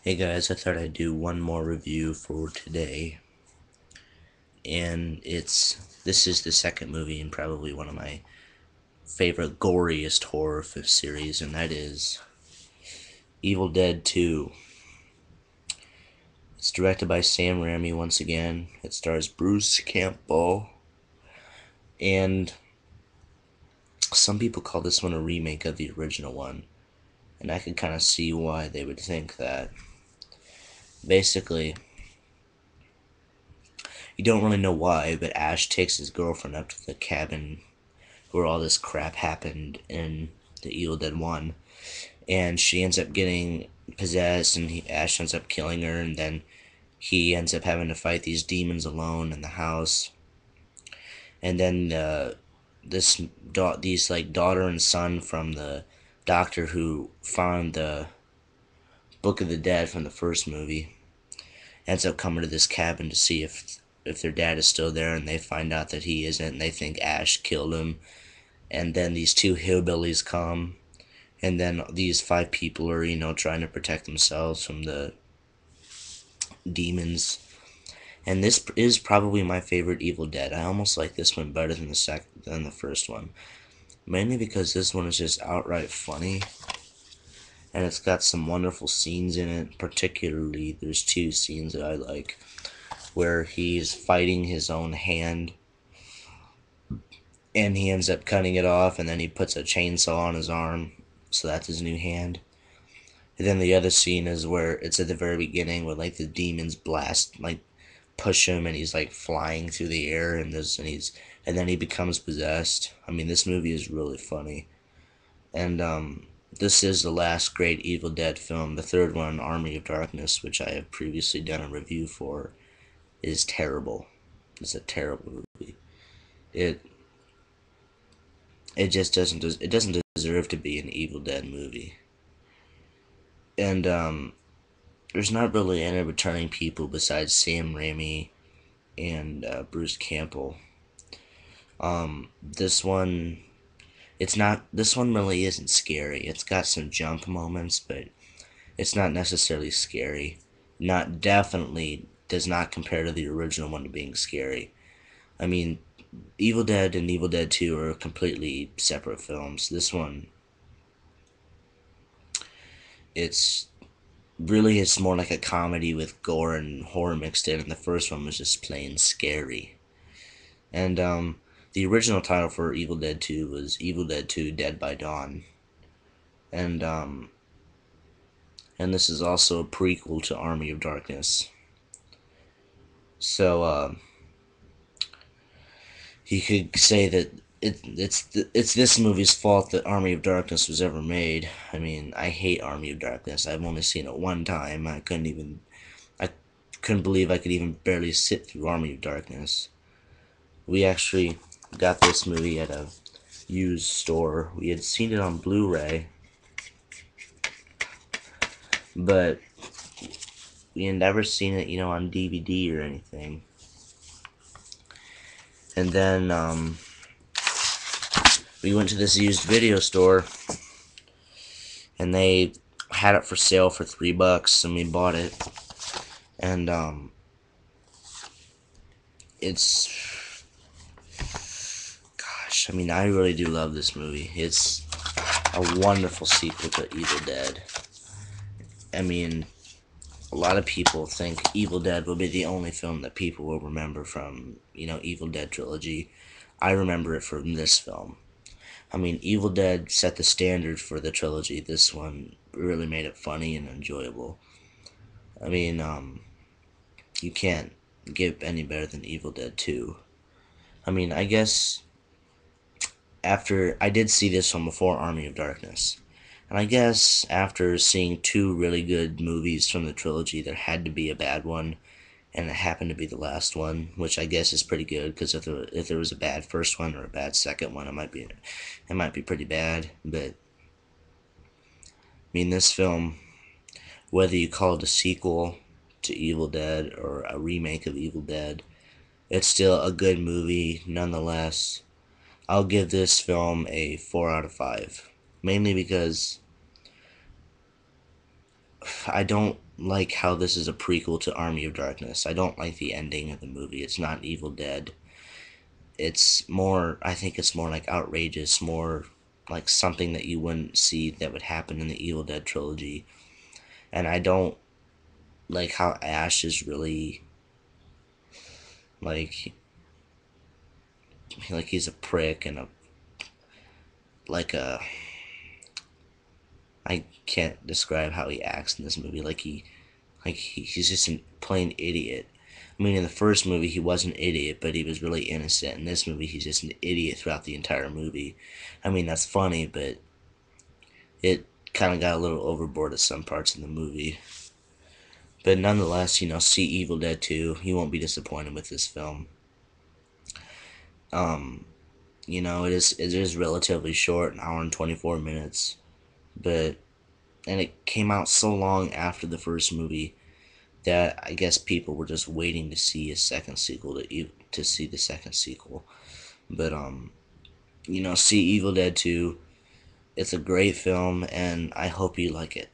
Hey guys, I thought I'd do one more review for today, and this is the second movie and probably one of my favorite goriest horror series, and that is Evil Dead 2. It's directed by Sam Raimi once again. It stars Bruce Campbell, and some people call this one a remake of the original one, and I can kind of see why they would think that. Basically, you don't really know why, but Ash takes his girlfriend up to the cabin where all this crap happened in the Evil Dead 1. And she ends up getting possessed, and Ash ends up killing her, and then he ends up having to fight these demons alone in the house. And then these like daughter and son from the doctor who found the Book of the Dead from the first movie ends up coming to this cabin to see if their dad is still there, and they find out that he isn't, and they think Ash killed him. And then these two hillbillies come, and then these five people are, trying to protect themselves from the demons. And this is probably my favorite Evil Dead. I almost like this one better than the first one, mainly because this one is just outright funny, and it's got some wonderful scenes in it. Particularly, there's two scenes that I like, where he's fighting his own hand, and he ends up cutting it off, and then he puts a chainsaw on his arm, so that's his new hand. And then the other scene is where it's at the very beginning where like the demons blast, like push him, and he's like flying through the air, and then he becomes possessed. I mean, this movie is really funny. And this is the last great Evil Dead film. The third one, Army of Darkness, which I have previously done a review for, is terrible. It's a terrible movie. It it just doesn't deserve to be an Evil Dead movie. And there's not really any returning people besides Sam Raimi and Bruce Campbell. This one, it's not. This one really isn't scary. It's got some jump moments, but it's not necessarily scary. Not definitely does not compare to the original one to being scary. I mean, Evil Dead and Evil Dead 2 are completely separate films. This one, it's it's more like a comedy with gore and horror mixed in, and the first one was just plain scary. And the original title for Evil Dead 2 was Evil Dead 2: Dead by Dawn, and this is also a prequel to Army of Darkness. So you could say that it's this movie's fault that Army of Darkness was ever made. I mean, I hate Army of Darkness. I've only seen it one time. I couldn't believe I could even barely sit through Army of Darkness. We actually got this movie at a used store. We had seen it on Blu-ray, but we had never seen it, on DVD or anything. And then we went to this used video store, and they had it for sale for $3, and we bought it. And it's, gosh, I mean, I really do love this movie. It's a wonderful sequel to Evil Dead. I mean, a lot of people think Evil Dead will be the only film that people will remember from, Evil Dead trilogy. I remember it from this film. I mean, Evil Dead set the standard for the trilogy. This one really made it funny and enjoyable. I mean, you can't get any better than Evil Dead 2. I mean, I guess after I did see this one before Army of Darkness. And I guess after seeing two really good movies from the trilogy, there had to be a bad one, and it happened to be the last one, which I guess is pretty good, because if there was a bad first one or a bad second one, it might be pretty bad. But I mean, this film, whether you call it a sequel to Evil Dead or a remake of Evil Dead, it's still a good movie nonetheless. I'll give this film a 4 out of 5, mainly because I don't like how this is a prequel to Army of Darkness. I don't like the ending of the movie. It's not Evil Dead. It's more, I think it's more like outrageous, more like something that you wouldn't see that would happen in the Evil Dead trilogy. And I don't like how Ash is really like he's a prick and a like a I can't describe how he acts in this movie. He's just a plain idiot. I mean, in the first movie he was an idiot, but he was really innocent. In this movie, he's just an idiot throughout the entire movie. I mean, that's funny, but it kind of got a little overboard at some parts in the movie. But nonetheless, see Evil Dead 2. You won't be disappointed with this film. Um, it is relatively short, an hour and 24 minutes, but and it came out so long after the first movie that I guess people were just waiting to see a second sequel to see the second sequel. But see Evil Dead 2. It's a great film, and I hope you like it.